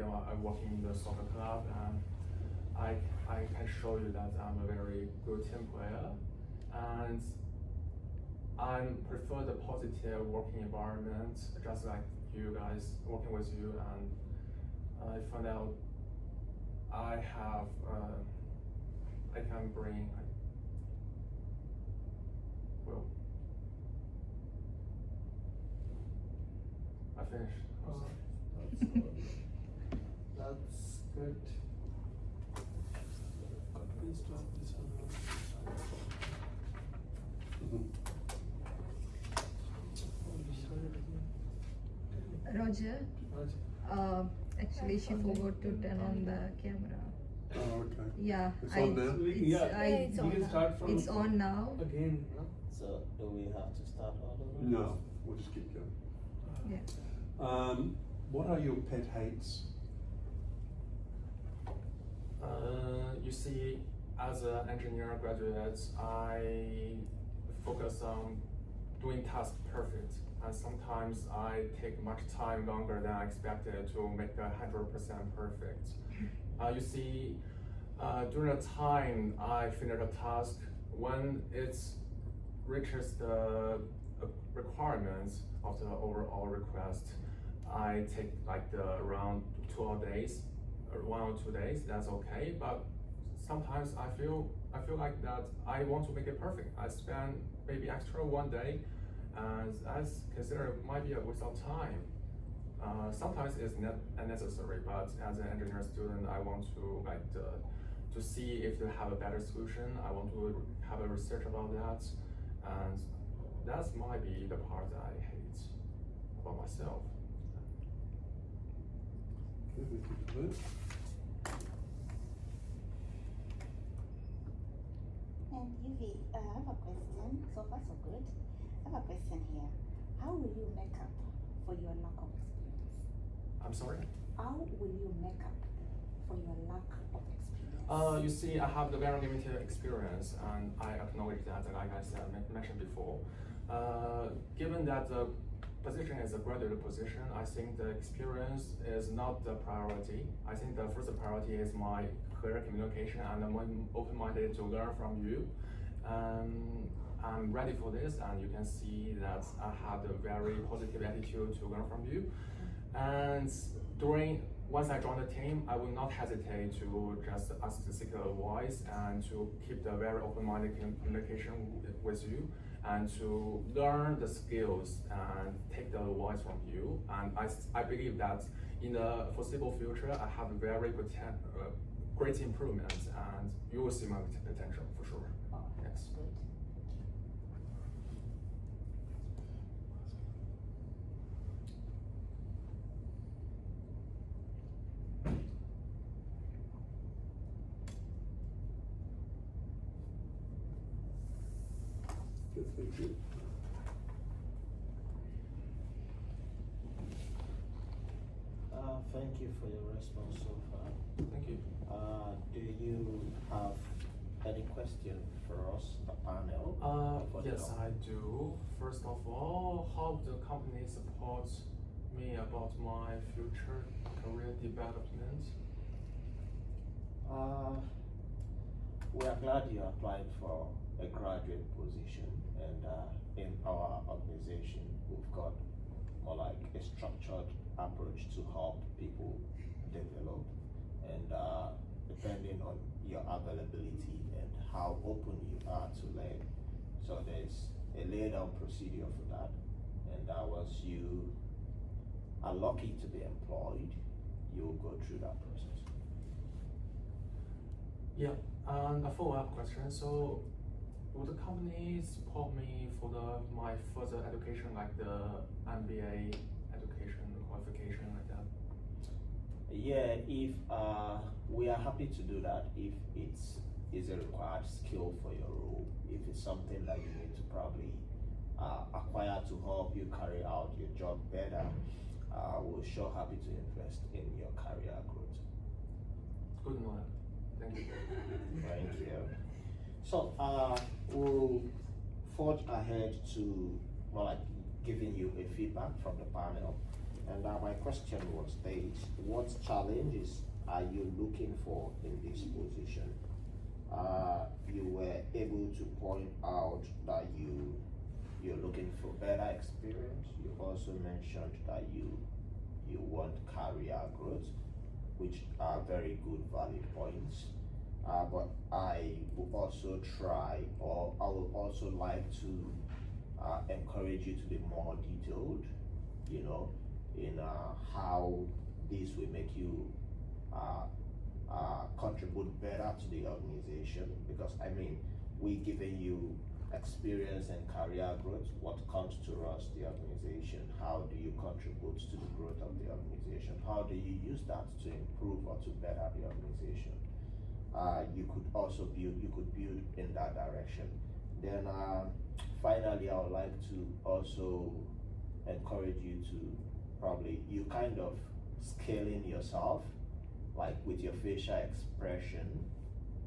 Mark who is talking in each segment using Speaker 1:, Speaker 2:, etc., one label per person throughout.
Speaker 1: I work in the soccer club, and I can show you that I'm a very good team player, and I prefer the positive working environment, just like you guys working with you, and I found out I have I can bring well. I finished.
Speaker 2: That's good. Please start this one.
Speaker 3: Roger, actually she forgot to turn on the camera.
Speaker 4: Oh, okay.
Speaker 3: Yeah,
Speaker 4: It's on now?
Speaker 2: It's
Speaker 3: on
Speaker 2: we can
Speaker 3: now.
Speaker 2: start from
Speaker 3: It's on now.
Speaker 2: again. No?
Speaker 5: So do we have to start all over?
Speaker 4: No, we'll just keep going.
Speaker 3: Yeah.
Speaker 4: What are your pet hates?
Speaker 1: You see, as an engineer graduate, I focus on doing tasks perfect, and sometimes I take much time longer than I expected to make 100% perfect. You see, during the time I finish a task, when it reaches the requirements of the overall request, I take like around 2 days, or 1 or 2 days. That's okay, but sometimes I feel like that I want to make it perfect. I spend maybe extra 1 day, and I consider it might be a waste of time. Sometimes it's not unnecessary, but as an engineer student, I want to to see if they have a better solution. I want to have a research about that, and that might be the part that I hate about myself.
Speaker 4: Okay, thank you for that.
Speaker 6: And Yuvi, I have a question. So far, so good. I have a question here. How will you make up for your lack of experience?
Speaker 1: I'm sorry?
Speaker 6: How will you make up for your lack of experience?
Speaker 1: You see, I have the very limited experience, and I acknowledge that, like I said, mentioned before. Given that the position is a graduate position, I think the experience is not the priority. I think the first priority is my clear communication, and I'm open-minded to learn from you. I'm ready for this, and you can see that I have a very positive attitude to learn from you. And once I join the team, I will not hesitate to just ask to seek advice and to keep the very open-minded communication with you, and to learn the skills and take the advice from you. And I believe that in the foreseeable future, I have very good, great improvements, and you will see my potential for sure.
Speaker 6: Oh,
Speaker 1: Yes.
Speaker 6: good.
Speaker 4: Good, thank you.
Speaker 5: Thank you for your response so far.
Speaker 1: Thank you.
Speaker 5: Do you have any question for us, the panel?
Speaker 1: Yes, I do. First of all, how the company supports me about my future career development?
Speaker 5: We are glad you applied for a graduate position, and in our organization, we've got more like a structured approach to help people develop, and depending on your availability and how open you are to learn. So there's a laid out procedure for that, and once you are lucky to be employed, you'll go through that process.
Speaker 1: Yeah, and a follow-up question. So, would the company support me for my further education, like the MBA education qualification, like that?
Speaker 5: Yeah, if we are happy to do that if it is a required skill for your role, if it's something that you need to probably acquire to help you carry out your job better, we're sure happy to invest in your career growth.
Speaker 1: Good to know that. Thank you.
Speaker 5: Thank you. So we'll forge ahead to more like giving you a feedback from the panel, And my question was this: what challenges are you looking for in this position? You were able to point out that you're looking for better experience. You also mentioned that you want career growth, which are very good valid points. But I will also try, or I would also like to encourage you to be more detailed, you know, in how this will make you contribute better to the organization. Because I mean, we giving you experience and career growth. What comes to us, the organization? How do you contribute to the growth of the organization? How do you use that to improve or to better the organization? You could also build in that direction. Then finally, I would like to also encourage you to probably, you kind of scaling yourself, like with your facial expression,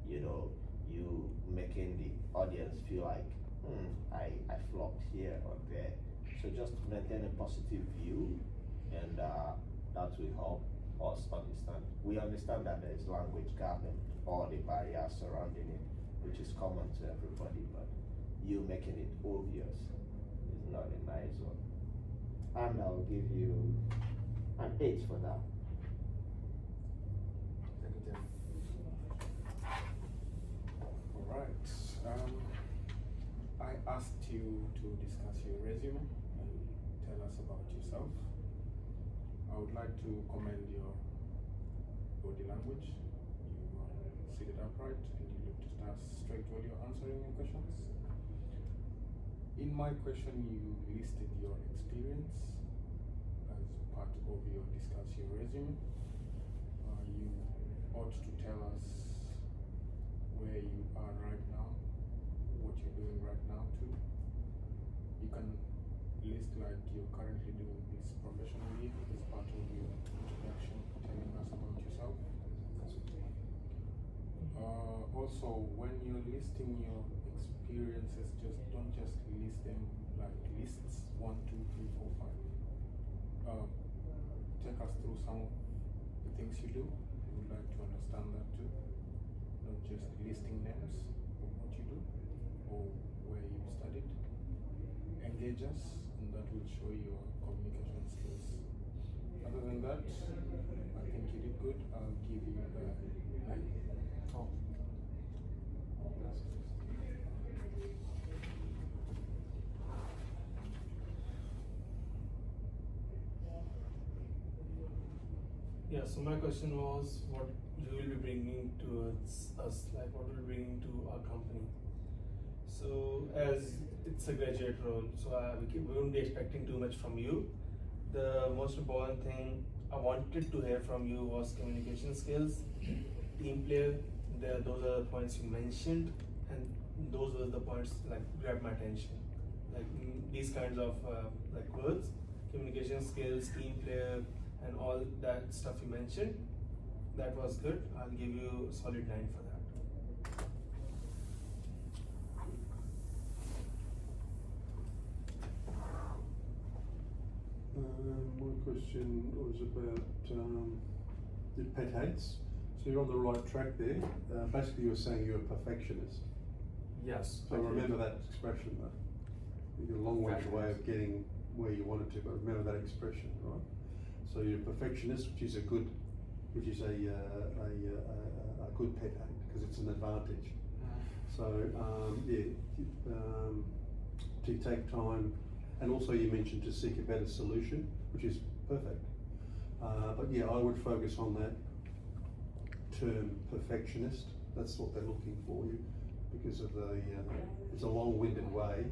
Speaker 5: you know, you making the audience feel like, I flopped here or there. So just maintain a positive view, and that will help us understand. We understand that there is language gap and all the barriers surrounding it, which is common to everybody, but you making it obvious is not a nice one. And I'll give you an 8 for that.
Speaker 1: Thank you, Tim.
Speaker 2: All right. I asked you to discuss your resume and tell us about yourself. I would like to commend your body language. You are seated upright and you looked straight while you're answering your questions. In my question, you listed your experience as part of your discuss your resume. You ought to tell us where you are right now, what you're doing right now too. You can list like you're currently doing this professionally as part of your introduction, telling us about yourself. Also, when you're listing your experiences, don't just list them like lists 1, 2, 3, 4, 5. Take us through some of the things you do. We would like to understand that too. Not just listing names of what you do or where you studied. Engage us, and that will show your communication skills. Other than that, I think you did good. I'll give you a 9.
Speaker 1: Oh.
Speaker 7: Yeah, so my question was what you will be bringing towards us, like what will be bringing to our company. So as it's a graduate role, so we won't be expecting too much from you. The most important thing I wanted to hear from you was communication skills, team player. Those are the points you mentioned, and those were the points like grabbed my attention. Like these kinds of like words, communication skills, team player, and all that stuff you mentioned. That was good. I'll give you a solid 9 for that.
Speaker 4: My question was about the pet hates. So you're on the right track there. Basically, you were saying you're a perfectionist.
Speaker 1: Yes.
Speaker 4: So remember that expression, though. You're a long way away of getting where you wanted to, but remember that expression, right? So you're a perfectionist, which is a good pet hate because it's an advantage. So to take time, and also you mentioned to seek a better solution, which is perfect. But yeah, I would focus on that term perfectionist. That's what they're looking for you because of the it's a long-winded way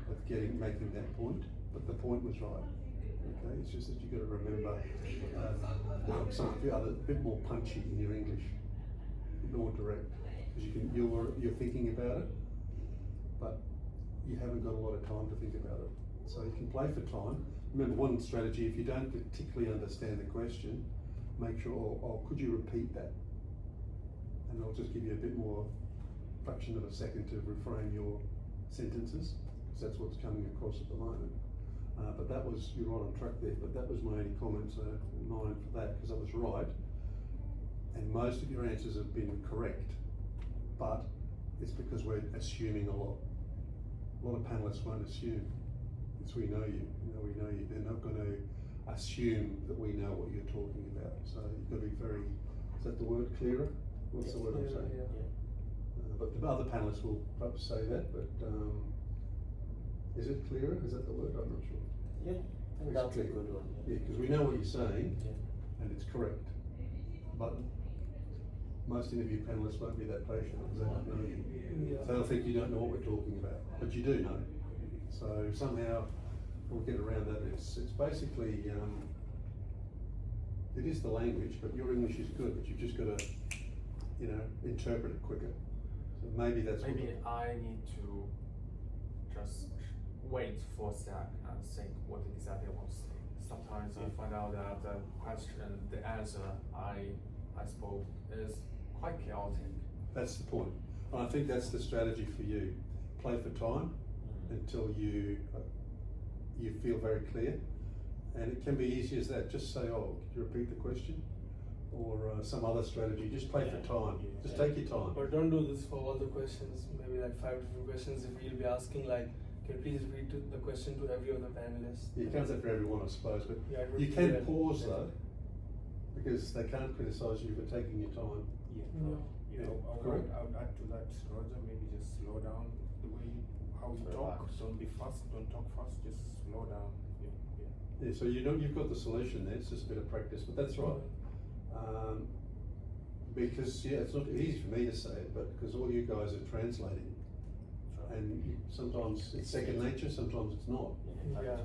Speaker 4: of making that point, but the point was right. Okay, it's just that you got to remember something a bit more punchy in your English, a bit more direct, because you're thinking about it, but you haven't got a lot of time to think about it. So you can play for time. Remember, one strategy: if you don't particularly understand the question, make sure, could you repeat that? And I'll just give you a bit more fraction of a second to reframe your sentences, because that's what's coming across at the moment. But that was, you're right on track there, but that was my only comment, so mine for that, because I was right. And most of your answers have been correct, but it's because we're assuming a lot. A lot of panelists won't assume. It's we know you. We know you. They're not going to assume that we know what you're talking about. So you've got to be very, is that the word, clearer? What's the word I'm saying? But the other panelists will perhaps say that, but is it clearer? Is that the word? I'm not sure.
Speaker 5: Yeah,
Speaker 4: It's
Speaker 5: that's a
Speaker 4: clear.
Speaker 5: good one.
Speaker 4: Yeah, because we know what you're saying,
Speaker 5: Yeah.
Speaker 4: and it's correct. But most interview panelists won't be that patient because they don't know you.
Speaker 7: Yeah.
Speaker 4: So they'll think you don't know what we're talking about, but you do know. So somehow we'll get around that. It's basically, it is the language, but your English is good, but you've just got to, interpret it quicker. So maybe that's
Speaker 1: Maybe I need to just wait for a sec and think what exactly I want to say. Sometimes I find out that the question, the answer I spoke is quite chaotic.
Speaker 4: That's the point. And I think that's the strategy for you. Play for time until you feel very clear. And it can be easy as that. Just say, oh, could you repeat the question? Or some other strategy. Just play for time. Just take your time.
Speaker 7: But don't do this for all the questions, maybe like 5 different questions. If you'll be asking like, can you please read the question to every other panelist?
Speaker 4: You can't say for everyone, I suppose, but
Speaker 7: Yeah, it would
Speaker 4: you
Speaker 7: be
Speaker 4: can
Speaker 7: better.
Speaker 4: pause though, because they can't criticise you for taking your time.
Speaker 2: Yeah.
Speaker 4: Correct.
Speaker 2: I would add to that, Roger, maybe just slow down the way how you talk.
Speaker 5: Relax.
Speaker 2: Don't be fast, don't talk fast, just slow down.
Speaker 4: Yeah, so you've got the solution there, it's just a bit of practice, but that's right. Because it's not easy for me to say it, but because all you guys are translating, and sometimes it's second nature, sometimes it's not.
Speaker 7: Yeah.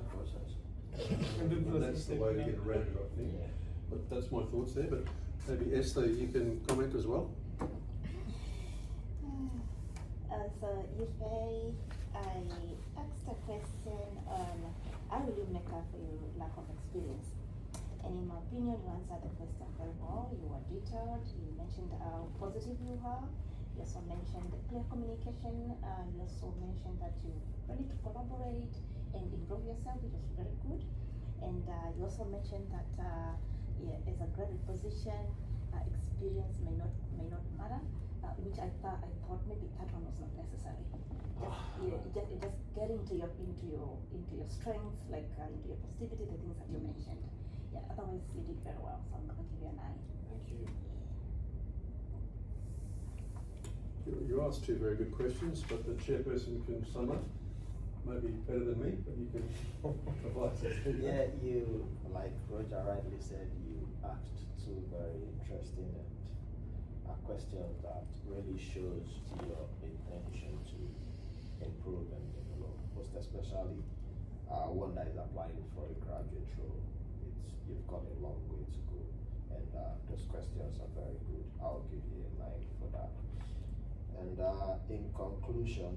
Speaker 4: And that's the way to get around it, I think. But that's my thoughts there, but maybe Esther, you can comment as well.
Speaker 6: So if I asked a question on how will you make up for your lack of experience? And in my opinion, you answered the question very well. You were detailed. You mentioned how positive you are. You also mentioned the clear communication. You also mentioned that you're ready to collaborate and improve yourself, which was very good. And you also mentioned that as a graduate position, experience may not matter, which I thought maybe that one was not necessary. Just get into your strengths, like into your positivity, the things that you mentioned. Yeah, otherwise you did very well, so I'm gonna give you a 9.
Speaker 1: Thank you.
Speaker 4: You asked 2 very good questions, but the chairperson can sum up. Maybe better than me, but you can provide some feedback.
Speaker 5: Yeah, you, like Roger rightly said, you asked 2 very interesting and questions that really shows your intention to improve and develop, most especially one that is applying for a graduate role. You've got a long way to go, and those questions are very good. I'll give you a 9 for that. And in conclusion,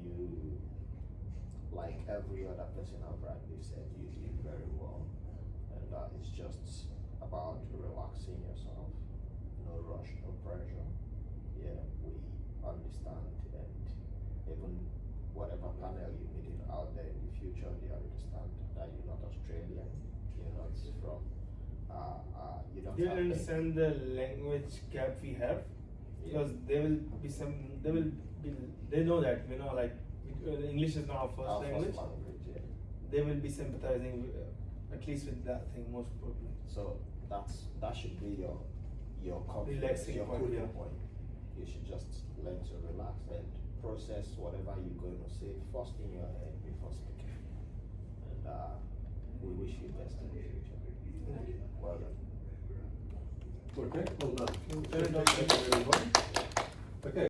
Speaker 5: you, like every other person I've rightly said, you did very well, and it's just about relaxing yourself. No rush, no pressure. Yeah, we understand, and even whatever panel you meet out there in the future, they understand that you're not Australian, you're not from, you don't
Speaker 7: They
Speaker 5: have
Speaker 7: understand the language gap we have, because they know that, like English is not our first language.
Speaker 5: Yeah.
Speaker 7: They will be sympathizing at least with that thing, most probably.
Speaker 5: So that should be your confidence,
Speaker 7: Relaxing
Speaker 5: your
Speaker 7: point,
Speaker 5: cooling
Speaker 7: yeah.
Speaker 5: point. You should just learn to relax and process whatever you're going to say first in your head before speaking. And we wish you best in the future. Well done.
Speaker 4: Okay, well done.
Speaker 7: Very done.
Speaker 4: Thank you, everybody. Okay.